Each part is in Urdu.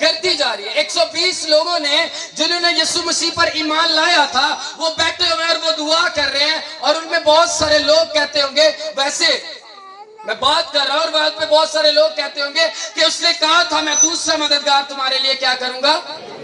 کرتی جا رہی ہے. 120 لوگوں نے جنہوں نے یسوع مسیح پر ایمان لایا تھا وہ بیٹھے ہوئے اور وہ دعا کر رہے ہیں, اور ان میں بہت سارے لوگ کہتے ہوں گے, ویسے میں بات کر رہا ہوں اور بات پہ بہت سارے لوگ کہتے ہوں گے کہ اس نے کہا تھا میں دوسرا مددگار تمہارے لیے کیا کروں گا,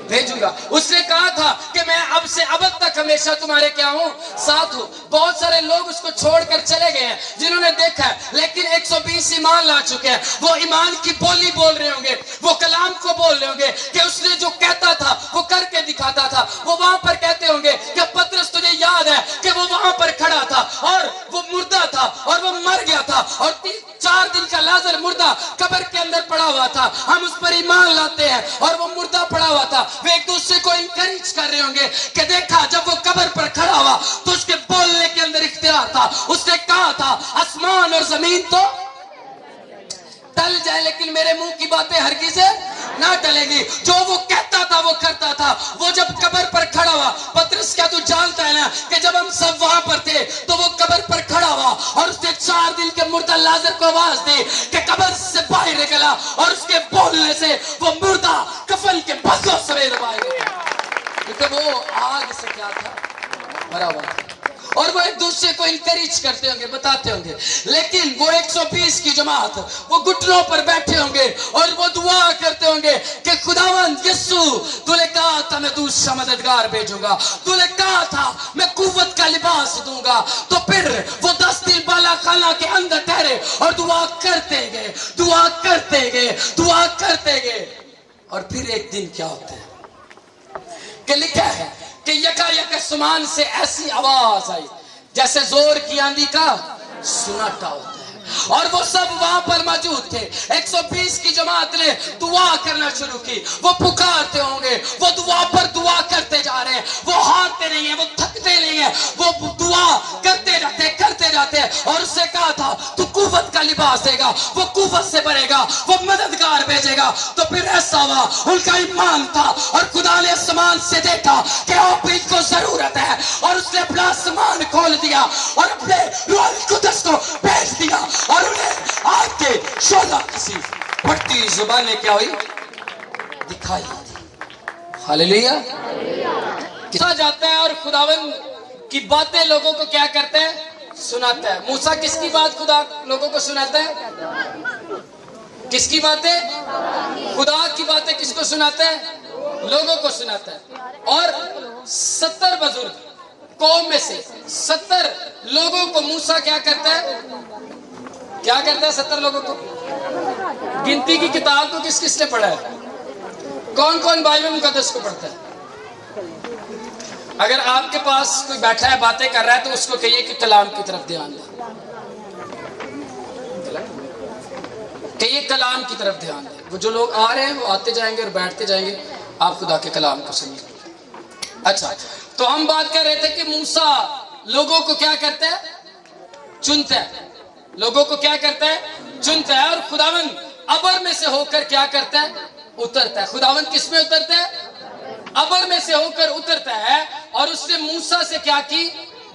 بھیجوں گا. اس نے کہا تھا کہ میں اب سے ابد تک ہمیشہ تمہارے کیا ہوں, ساتھ ہوں. بہت سارے لوگ اس کو چھوڑ کر چلے گئے ہیں جنہوں نے دیکھا ہے, لیکن 120 ایمان لا چکے ہیں. وہ ایمان کی بولی بول رہے ہوں گے, وہ کلام کو بول رہے ہوں گے کہ اس نے جو کہتا تھا وہ کر کے دکھاتا تھا. وہ وہاں پر کہتے ہوں گے کہ پترس تجھے یاد ہے کہ وہ وہاں پر کھڑا تھا اور وہ مردہ تھا اور وہ مر گیا تھا, اور 4 دن کا لازر مردہ قبر کے اندر پڑا ہوا تھا. ہم اس پر ایمان لاتے ہیں اور وہ مردہ پڑا ہوا تھا. وہ ایک دوسرے کو انکریج کر رہے ہوں گے کہ دیکھا جب وہ قبر پر کھڑا ہوا تو اس کے بولنے کے اندر اختیار تھا. اس نے کہا تھا آسمان اور زمین تو ٹل جائے لیکن میرے منہ کی باتیں ہرگز نہ ٹلے گی. جو وہ کہتا تھا وہ کرتا تھا. وہ جب قبر پر کھڑا ہوا, پترس کیا تو جانتا ہے نا کہ جب ہم سب وہاں پر تھے تو وہ قبر پر کھڑا ہوا اور اس نے 4 دن کے مردہ لازر کو آواز دی کہ قبر سے باہر نکلا, اور اس کے بولنے سے وہ مردہ کفن کے بدلوں سمیت باہر نکلا, کیونکہ وہ آگ سے کیا تھا, بھرا ہوا تھا. اور وہ ایک دوسرے کو انکریج کرتے ہوں گے, بتاتے ہوں گے. لیکن وہ 120 کی جماعت وہ گھٹنوں پر بیٹھے ہوں گے اور وہ دعا کرتے ہوں گے کہ خداوند یسوع تو نے کہا تھا میں دوسرا مددگار بھیجوں گا, تو نے کہا تھا میں قوت کا لباس دوں گا. تو پھر وہ 10 دن بالا خانہ کے اندر ٹھہرے اور دعا کرتے گئے, دعا کرتے گئے, دعا کرتے گئے. اور پھر ایک دن کیا ہوتا ہے کہ لکھا ہے کہ یکا یک آسمان سے ایسی آواز آئی جیسے زور کی آندھی کا سناٹا ہوتا ہے, اور وہ سب وہاں پر موجود تھے. 120 کی جماعت نے دعا کرنا شروع کی. وہ پکارتے ہوں گے, وہ دعا پر دعا کرتے جا رہے ہیں, وہ ہارتے نہیں ہیں, وہ تھکتے نہیں ہیں, وہ دعا کرتے جاتے. اور اس نے کہا تھا تو قوت کا لباس دے گا, وہ قوت سے بھرے گا, وہ مددگار بھیجے گا. تو پھر ایسا ہوا, ان کا ایمان تھا اور خدا نے آسمان سے دیکھا کہ اب ان کو ضرورت ہے, اور اس نے اپنا آسمان کھول دیا اور اپنے روح القدس کو بھیج دیا, اور انہیں آگ کے شعلہ کسی پھٹتی زبانیں کیا ہوئی, دکھائی دی. ہاللیلویا. کسا جاتا ہے اور خداوند کی باتیں لوگوں کو کیا کرتا ہے, سناتا ہے. موسیٰ کس کی بات خدا لوگوں کو سناتا ہے, کس کی باتیں, خدا کی باتیں کس کو سناتا ہے, لوگوں کو سناتا ہے. اور 70 بزرگ قوم میں سے 70 لوگوں کو موسیٰ کیا کرتا ہے, کیا کرتا ہے 70 لوگوں کو. گنتی کی کتاب کو کس کس نے پڑھا ہے, کون کون بائبل مقدس کو پڑھتا ہے. اگر آپ کے پاس کوئی بیٹھا ہے باتیں کر رہا ہے تو اس کو کہیے کہ کلام کی طرف دھیان دے, کہیے کلام کی طرف دھیان دے. وہ جو لوگ آ رہے ہیں وہ آتے جائیں گے اور بیٹھتے جائیں گے, آپ خدا کے کلام کو سنیے. اچھا, تو ہم بات کر رہے تھے کہ موسیٰ لوگوں کو کیا کرتا ہے, چنتا ہے. لوگوں کو کیا کرتا ہے, چنتا ہے. اور خداوند ابر میں سے ہو کر کیا کرتا ہے, اترتا ہے. خداوند کس میں اترتا ہے, ابر میں سے ہو کر اترتا ہے. اور اس نے موسیٰ سے کیا کی,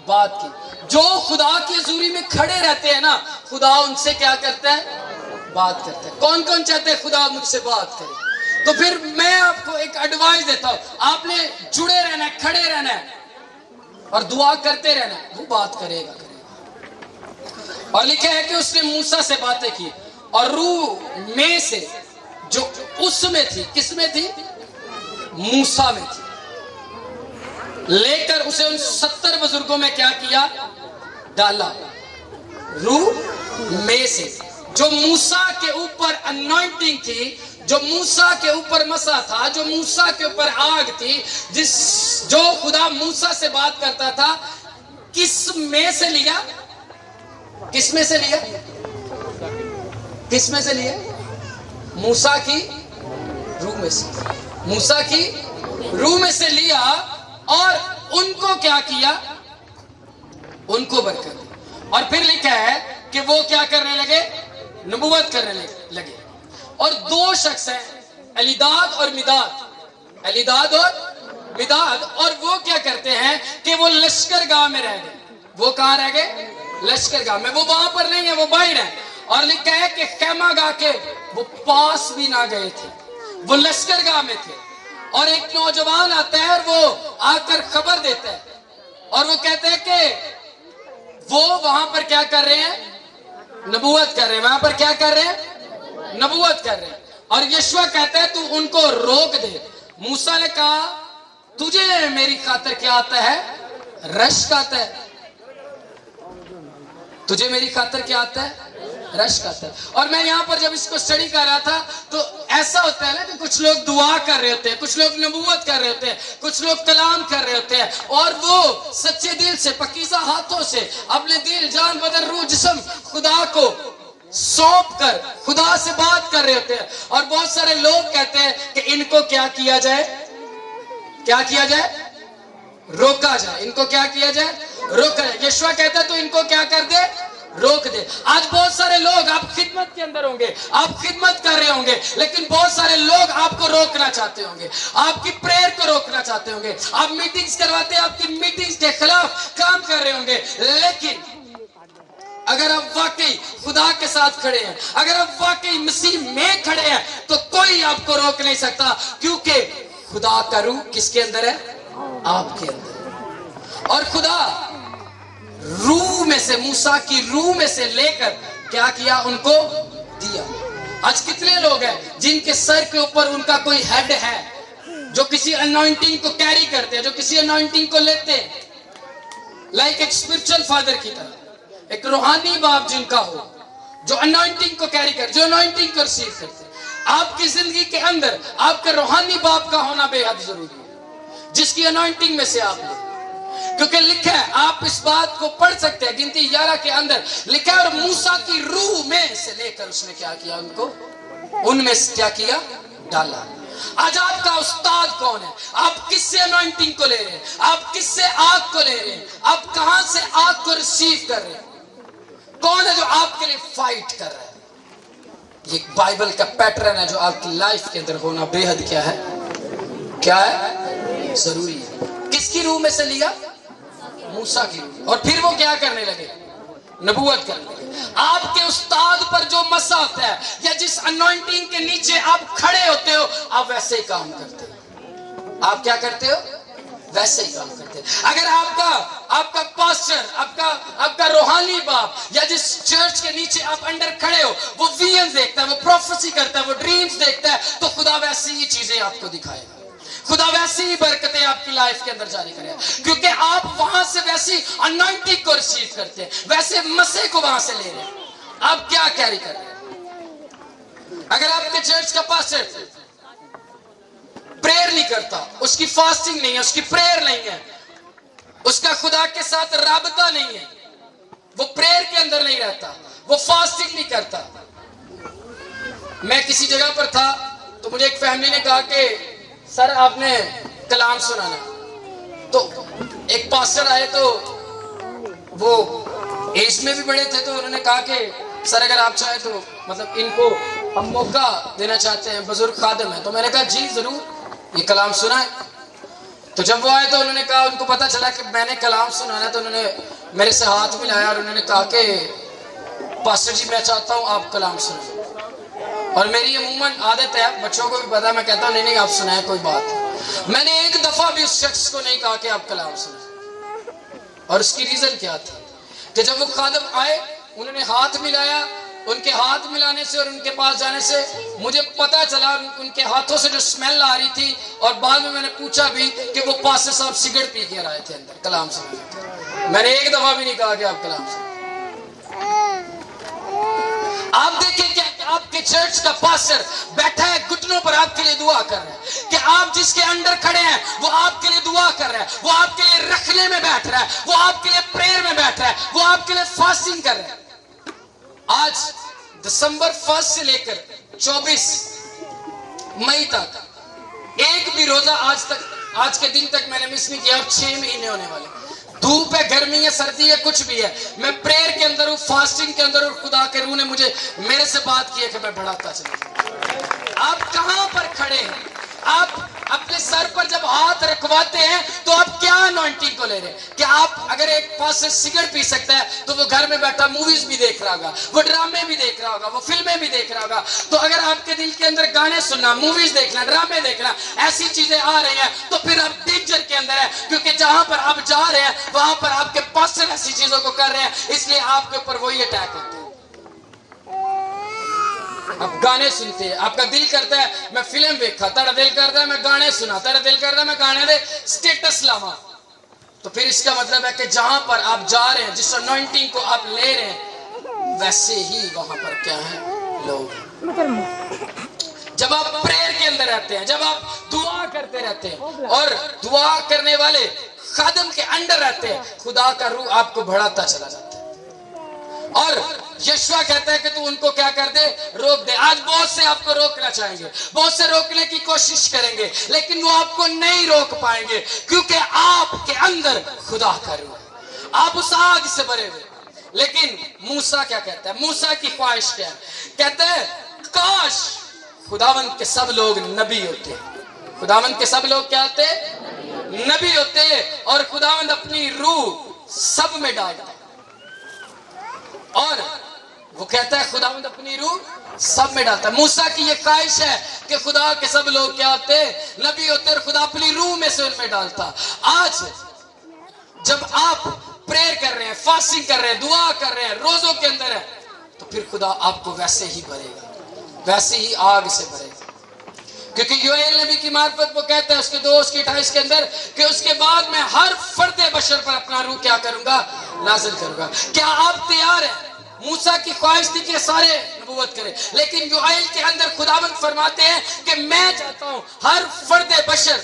بات کی. جو خدا کی حضوری میں کھڑے رہتے ہیں نا, خدا ان سے کیا کرتا ہے, بات کرتا ہے. کون کون چاہتے ہیں خدا مجھ سے بات کرے؟ تو پھر میں آپ کو ایک ایڈوائز دیتا ہوں, آپ نے جڑے رہنا ہے, کھڑے رہنا ہے اور دعا کرتے رہنا ہے, وہ بات کرے گا. اور لکھا ہے کہ اس نے موسیٰ سے باتیں کی, اور روح میں سے جو اس میں تھی, کس میں تھی, موسیٰ میں تھی, لے کر اسے ان 70 بزرگوں میں کیا کیا, ڈالا. روح میں سے جو موسیٰ کے اوپر انوائنٹنگ تھی, جو موسیٰ کے اوپر مسا تھا, جو موسیٰ کے اوپر آگ تھی, جو خدا موسیٰ سے بات کرتا تھا, کس میں سے لیا, کس میں سے لیا, کس میں سے لیا, موسیٰ کی روح میں سے, موسیٰ کی روح میں سے لیا. اور ان کو کیا کیا, ان کو برکت دی. اور پھر لکھا ہے کہ وہ کیا کرنے لگے, نبوت کرنے لگے. اور 2 شخص ہیں, الیداد اور مداد, الیداد اور مداد. اور وہ کیا کرتے ہیں کہ وہ لشکر گاہ میں رہ گئے. وہ کہاں رہ گئے, لشکر گاہ میں. وہ وہاں پر نہیں ہے, وہ باہر ہے. اور لکھا ہے کہ خیمہ گاہ کے وہ پاس بھی نہ گئے تھے. وہ لشکرگاہ میں تھے اور ایک نوجوان آتا ہے اور وہ آ کر خبر دیتا ہے اور وہ کہتے ہیں کہ وہ وہاں پر کیا کر رہے ہیں؟ نبوت کر رہے ہیں. وہاں پر کیا کر رہے ہیں؟ نبوت کر رہے ہیں. اور یشوع کہتا ہے تو ان کو روک دے. موسیٰ نے کہا تجھے میری خاطر کیا آتا ہے؟ رشک آتا ہے. تجھے میری خاطر کیا آتا ہے؟ رشک آتا ہے. اور میں یہاں پر جب اس کو اسٹڈی کر رہا تھا تو ایسا ہوتا ہے نا کہ کچھ لوگ دعا کر رہے ہوتے ہیں, کچھ لوگ نبوت کر رہے ہوتے ہیں, کچھ لوگ کلام کر رہے ہوتے ہیں اور وہ سچے دل سے پاکیزہ ہاتھوں سے اپنے دل جان بدن روح جسم خدا کو سونپ کر خدا سے بات کر رہے ہوتے ہیں. اور بہت سارے لوگ کہتے ہیں کہ ان کو کیا کیا جائے؟ کیا کیا جائے؟ روکا جائے. ان کو کیا کیا جائے؟ روکا جائے. یشوع کہتا ہے تو ان کو کیا کر دے؟ روک دے. آج بہت سارے لوگ آپ خدمت کے اندر ہوں گے, آپ خدمت کر رہے ہوں گے, لیکن بہت سارے لوگ آپ کو روکنا چاہتے ہوں گے, آپ کی پریئر کو روکنا چاہتے ہوں گے. آپ میٹنگز کرواتے ہیں, آپ کی میٹنگز کے خلاف کام کر رہے ہوں گے. لیکن اگر آپ واقعی خدا کے ساتھ کھڑے ہیں, اگر آپ واقعی مسیح میں کھڑے ہیں تو کوئی آپ کو روک نہیں سکتا, کیونکہ خدا کا روح کس کے اندر ہے؟ آپ کے اندر. اور خدا روح میں سے, موسیٰ کی روح میں سے لے کر کیا کیا؟ ان کو دیا. آج کتنے لوگ ہیں جن کے سر کے اوپر ان کا کوئی ہیڈ ہے, جو کسی انوائنٹنگ کو کیری کرتے ہیں, جو کسی انوائنٹنگ کو لیتے ہیں, لائک ایک اسپرچل فادر کی طرح, ایک روحانی باپ جن کا ہو, جو انوائنٹنگ کو کیری کرتے, جو انوائنٹنگ کو ریسیو کرتے ہیں. آپ کی زندگی کے اندر آپ کا روحانی باپ کا ہونا بے حد ضروری ہے, جس کی انوائنٹنگ میں سے آپ لیں. کیونکہ لکھا ہے, آپ اس بات کو پڑھ سکتے ہیں گنتی 11 کے اندر لکھا ہے, اور موسیٰ کی روح میں سے لے کر اس نے کیا کیا؟ ان کو ان میں سے کیا کیا؟ ڈالا. آج آپ کا استاد کون ہے؟ آپ کس سے انوائنٹنگ کو لے رہے ہیں؟ آپ کس سے آگ کو لے رہے ہیں؟ آپ کہاں سے آگ کو ریسیو کر رہے ہیں؟ کون ہے جو آپ کے لیے فائٹ کر رہا ہے؟ یہ بائبل کا پیٹرن ہے جو آپ کی لائف کے اندر ہونا بے حد کیا ہے؟ کیا ہے؟ ضروری ہے. کس کی روح میں سے لیا؟ موسیٰ کی روح. اور پھر وہ کیا کرنے لگے؟ نبوت کرنے لگے. آپ کے استاد پر جو مسا ہوتا ہے یا جس انوائنٹنگ کے نیچے آپ کھڑے ہوتے ہو, آپ ویسے ہی کام کرتے ہو. آپ کیا کرتے ہو؟ ویسے ہی کام کرتے ہیں. اگر آپ کا پاسٹر, آپ کا روحانی باپ یا جس چرچ کے نیچے آپ انڈر کھڑے ہو وہ ویژن دیکھتا ہے, وہ پروفیسی کرتا ہے, وہ ڈریمز دیکھتا ہے, تو خدا ویسی ہی چیزیں آپ کو دکھائے گا. خدا ویسی ہی برکتیں آپ کی لائف کے اندر جاری کرے گا, کیونکہ آپ وہاں سے ویسی انوائنٹنگ کو ریسیو کرتے ہیں, ویسے مسے کو وہاں سے لے رہے ہیں. آپ کیا کیری کر رہے ہیں؟ اگر آپ کے چرچ کا پاسٹر پریئر نہیں کرتا, اس کی فاسٹنگ نہیں ہے, اس کی پریئر نہیں ہے, اس کا خدا کے ساتھ رابطہ نہیں ہے, وہ پریئر کے اندر نہیں رہتا, وہ فاسٹنگ نہیں کرتا. میں کسی جگہ پر تھا تو مجھے ایک فیملی نے کہا کہ سر آپ نے کلام سنانا. تو ایک پاسٹر آئے تو وہ ایج میں بھی بڑے تھے, تو انہوں نے کہا کہ سر اگر آپ چاہیں تو مطلب ان کو ہم موقع دینا چاہتے ہیں, بزرگ خادم ہیں. تو میں نے کہا جی ضرور, یہ کلام سنا ہے. تو جب وہ آئے تو انہوں نے کہا, ان کو پتا چلا کہ میں نے کلام سنانا, تو انہوں نے میرے سے ہاتھ ملایا اور انہوں نے کہا کہ پاسٹر جی میں چاہتا ہوں آپ کلام سنائیں. اور میری عموماً عادت ہے, بچوں کو بھی پتا, میں کہتا ہوں نہیں آپ سنائیں کوئی بات. میں نے ایک دفعہ بھی اس شخص کو نہیں کہا کہ آپ کلام سنائیں. اور اس کی ریزن کیا تھی کہ جب وہ خادم آئے انہوں نے ہاتھ ملایا, ان کے ہاتھ ملانے سے اور ان کے پاس جانے سے مجھے پتا چلا ان کے ہاتھوں سے جو سمیل آ رہی تھی, اور بعد میں نے پوچھا بھی کہ وہ پاسٹر صاحب سگریٹ پی کے آئے تھے اندر کلام سنانے. میں نے ایک دفعہ بھی نہیں کہا کہ آپ کلام سنائیں. آپ دیکھیں کہ آپ کے چرچ کا پاسٹر بیٹھا ہے گھٹنوں پر آپ کے لیے دعا کر رہا ہے, کہ آپ جس کے انڈر کھڑے ہیں وہ آپ کے لیے دعا کر رہا ہے, وہ آپ کے لیے رکھنے میں بیٹھ رہا ہے, وہ آپ کے لیے پریئر میں بیٹھ رہا ہے, وہ آپ کے لیے فاسٹنگ کر رہا ہے. آج دسمبر 1 سے لے کر 24 مئی تک ایک بھی روزہ آج کے دن تک میں نے مس نہیں کیا, اور 6 مہینے ہونے والے. دھوپ ہے, گرمی ہے, سردی ہے, کچھ بھی ہے, میں پریئر کے اندر ہوں, فاسٹنگ کے اندر ہوں. خدا کے روح نے مجھے میرے سے بات کی ہے کہ میں بڑھاتا چلوں. آپ کہاں پر کھڑے ہیں؟ آپ اپنے سر پر جب ہاتھ رکھواتے ہیں تو آپ کیا انوائنٹنگ کو لے رہے ہیں؟ کہ آپ اگر ایک پاس سے سگریٹ پی سکتا ہے تو وہ گھر میں بیٹھا موویز بھی دیکھ رہا ہوگا، وہ ڈرامے بھی دیکھ رہا ہوگا، وہ فلمیں بھی دیکھ رہا ہوگا. تو اگر آپ کے دل کے اندر گانے سننا، موویز دیکھنا، ڈرامے دیکھنا، ایسی چیزیں آ رہی ہیں تو پھر آپ ڈینجر کے اندر ہیں، کیونکہ جہاں پر آپ جا رہے ہیں وہاں پر آپ کے پاس ایسی چیزوں کو کر رہے ہیں، اس لیے آپ کے اوپر وہی اٹیک ہوتے ہیں. آپ گانے سنتے ہیں، آپ کا دل کرتا ہے میں فلم دیکھا، تیرا دل کرتا ہے میں گانے سنا، تیرا دل کرتا ہے میں گانے دے سٹیٹس لاواں. تو پھر اس کا مطلب ہے کہ جہاں پر آپ جا رہے ہیں، جس انوائنٹنگ کو آپ لے رہے ہیں، ویسے ہی وہاں پر کیا ہیں لوگ. جب آپ پریئر کے اندر رہتے ہیں، جب آپ دعا کرتے رہتے ہیں اور دعا کرنے والے خادم کے انڈر رہتے ہیں، خدا کا روح آپ کو بڑھاتا چلا جاتا ہے. اور یشوع کہتا ہے کہ تو ان کو کیا کر دے، روک دے. آج بہت سے آپ کو روکنا چاہیں گے، بہت سے روکنے کی کوشش کریں گے، لیکن وہ آپ کو نہیں روک پائیں گے، کیونکہ آپ کے اندر خدا کا روح ہے، آپ اس آگ سے بھرے ہوئے. لیکن موسیٰ کیا کہتا ہے؟ موسیٰ کی خواہش کیا ہے؟ کہتا ہے کاش خداوند کے سب لوگ نبی ہوتے. خداوند کے سب لوگ کیا ہوتے؟ نبی ہوتے، اور خداوند اپنی روح سب میں ڈالتا. اور وہ کہتا ہے خداوند اپنی روح سب میں ڈالتا ہے. موسیٰ کی یہ خواہش ہے کہ خدا کے سب لوگ کیا ہوتے؟ نبی ہوتے، اور خدا اپنی روح میں سے ان میں ڈالتا. آج جب آپ پریئر کر رہے ہیں، فاسٹنگ کر رہے ہیں، دعا کر رہے ہیں، روزوں کے اندر ہے، تو پھر خدا آپ کو ویسے ہی بھرے گا، ویسے ہی آگ سے بھرے گا. کیونکہ یوئیل نبی کی معرفت وہ کہتا ہے اس کے 2 اس کے 28 کے اندر کہ اس کے بعد میں ہر فرد بشر پر اپنا روح کیا کروں گا؟ نازل کروں گا. کیا آپ تیار ہیں؟ موسیٰ کی خواہش تھی کہ سارے نبوت کریں، لیکن یوئیل کے اندر خداوند فرماتے ہیں کہ میں چاہتا ہوں ہر فرد بشر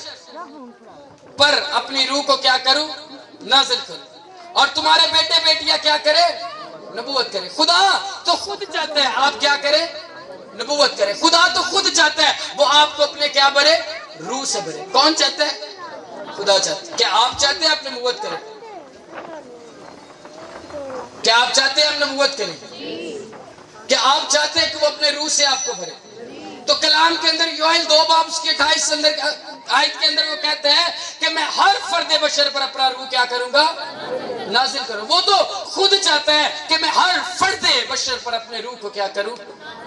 پر اپنی روح کو کیا کروں؟ نازل کروں. اور تمہارے بیٹے بیٹیاں کیا کرے؟ نبوت کرے. خدا تو خود چاہتا ہے آپ کیا کریں؟ نبوت کرے. خدا تو خود چاہتا ہے وہ آپ کو اپنے کیا بھرے؟ روح سے بھرے. کون چاہتا ہے؟ خدا چاہتا ہے. کیا آپ چاہتے ہیں آپ نبوت کریں؟ کیا آپ چاہتے ہیں آپ نبوت کریں؟ کیا آپ چاہتے ہیں کہ وہ اپنے روح سے آپ کو بھرے؟ تو کلام کے اندر یوئیل 2 باب اس کے 28 اندر آیت کے اندر وہ کہتا ہے کہ میں ہر فرد بشر پر اپنا روح کیا کروں گا؟ نازل کروں. وہ تو خود چاہتا ہے کہ میں ہر فرد بشر پر اپنے روح کو کیا کروں؟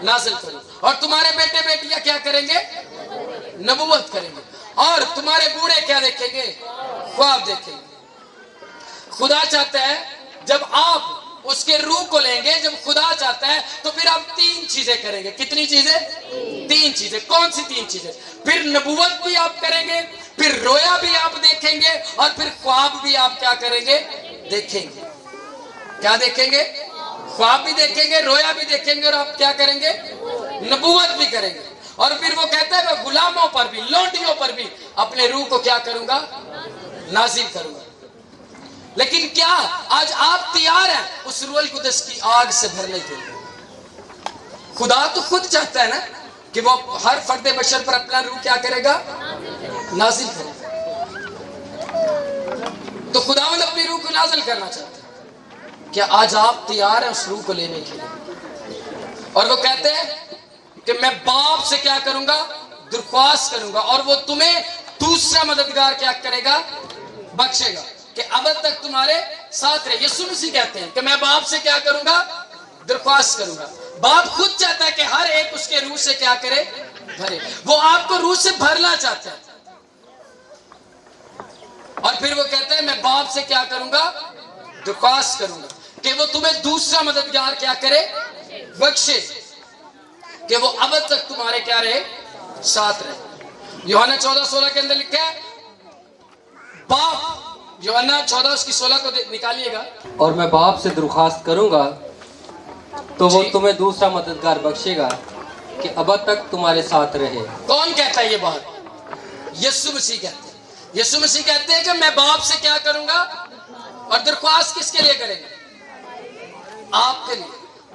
نازل کروں. اور تمہارے بیٹے بیٹیاں کیا کریں گے؟ نبوت کریں گے. اور تمہارے بوڑھے کیا دیکھیں گے؟ خواب دیکھیں گے. خدا چاہتا ہے جب آپ اس کے روح کو لیں گے، جب خدا چاہتا ہے تو پھر آپ 3 چیزیں کریں گے. کتنی چیزیں؟ 3 چیزیں. کون سی 3 چیزیں؟ پھر نبوت بھی آپ کریں گے، پھر رویا بھی آپ دیکھیں گے، اور پھر خواب بھی آپ کیا کریں گے؟ دیکھیں گے. کیا دیکھیں گے؟ خواب بھی دیکھیں گے، رویا بھی دیکھیں گے، اور آپ کیا کریں گے؟ نبوت بھی کریں گے. اور پھر وہ کہتا ہے میں غلاموں پر بھی، لونڈیوں پر بھی اپنے روح کو کیا کروں گا؟ نازل کروں گا. لیکن کیا آج آپ تیار ہیں اس روح القدس کی آگ سے بھرنے کے لیے؟ خدا تو خود چاہتا ہے نا کہ وہ ہر فرد بشر پر اپنا روح کیا کرے گا؟ نازل کرے گا. تو خداوند اپنی روح کو نازل کرنا چاہتا ہے. کیا آج آپ تیار ہیں اس روح کو لینے کے لیے؟ اور وہ کہتے ہیں کہ میں باپ سے کیا کروں گا؟ درخواست کروں گا، اور وہ تمہیں دوسرا مددگار کیا کرے گا؟ بخشے گا، کہ ابد تک تمہارے ساتھ رہے. یسوع مسیح کہتے ہیں کہ میں باپ سے کیا کروں گا؟ درخواست کروں گا. باپ خود چاہتا ہے کہ ہر ایک اس کے روح سے کیا کرے؟ بھرے. وہ آپ کو روح سے بھرنا چاہتا ہے. اور پھر وہ کہتا ہے میں باپ سے کیا کروں گا؟ درخواست کروں گا کہ وہ تمہیں دوسرا مددگار کیا کرے؟ بخشے، کہ وہ ابد تک تمہارے کیا رہے؟ ساتھ رہے. یوحنا 14:16 کے اندر لکھا ہے باپ، یوحنا 14 اس کی 16 کو نکالیے گا. اور میں باپ سے درخواست کروں گا تو وہ تمہیں دوسرا مددگار بخشے گا کہ ابد تک تمہارے ساتھ رہے. کون کہتا ہے یہ بات؟ یسوع مسیح کہتے ہیں. یسوع مسیح کہتے ہیں کہ میں باپ سے کیا کروں گا؟ اور درخواست کس کے لیے کریں گے؟ آپ کے لیے.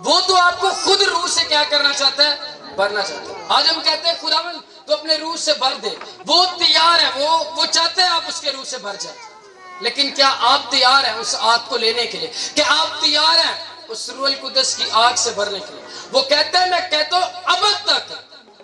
وہ تو آپ کو خود روح سے کیا کرنا چاہتا ہے؟ بھرنا چاہتا ہے. آج ہم کہتے ہیں خداوند تو اپنے روح سے بھر دے. وہ تیار ہے، وہ چاہتے ہیں آپ اس کے روح سے بھر جائیں. لیکن کیا آپ تیار ہیں اس آگ کو لینے کے لیے؟ کیا آپ تیار ہیں اس روح القدس کی آگ سے بھرنے کے لیے؟ وہ کہتا ہے میں کہتا ہوں ابد تک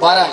12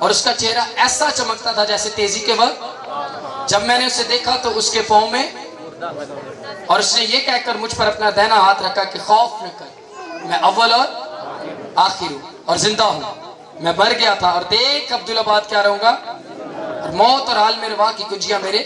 اور اس کا چہرہ ایسا چمکتا تھا جیسے تیزی کے وقت جب میں نے اسے دیکھا تو اس کے پاؤں میں، اور اس نے یہ کہہ کر مجھ پر اپنا دہنا ہاتھ رکھا کہ خوف نہ کر، میں اول اور آخر ہوں اور زندہ ہوں، میں مر گیا تھا اور دیکھ عبدالآباد کیا رہوں گا، اور موت اور عالم روا کی کنجیاں میرے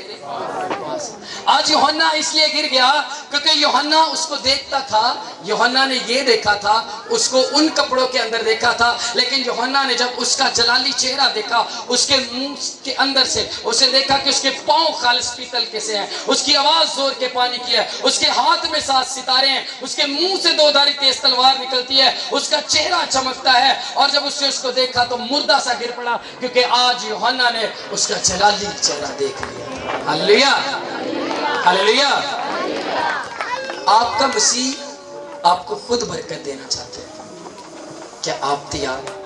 پاس۔ آج یوحنا اس لیے گر گیا کیونکہ یوحنا اس کو دیکھتا تھا، یوحنا نے یہ دیکھا تھا، اس کو ان کپڑوں کے اندر دیکھا تھا، لیکن یوحنا نے جب اس کا جلالی چہرہ دیکھا، اس کے منہ کے اندر سے اسے دیکھا کہ اس کے پاؤں خالص پیتل کے سے ہیں، اس کی آواز زور کے پانی کی ہے، اس کے ہاتھ میں 7 ستارے ہیں، اس کے منہ سے 2 دھاری تیز تلوار نکلتی ہے، اس کا چہرہ چمکتا ہے، اور جب اس نے اس کو دیکھا تو مردہ سا گر پڑا، کیونکہ آج یوحنا نے اس کا جلالی چہرہ دیکھ لیا۔ ہلیلویا، ہلیلویا۔ آپ کا مسیح آپ کو خود برکت دینا چاہتے ہیں، کیا آپ تیار ہیں؟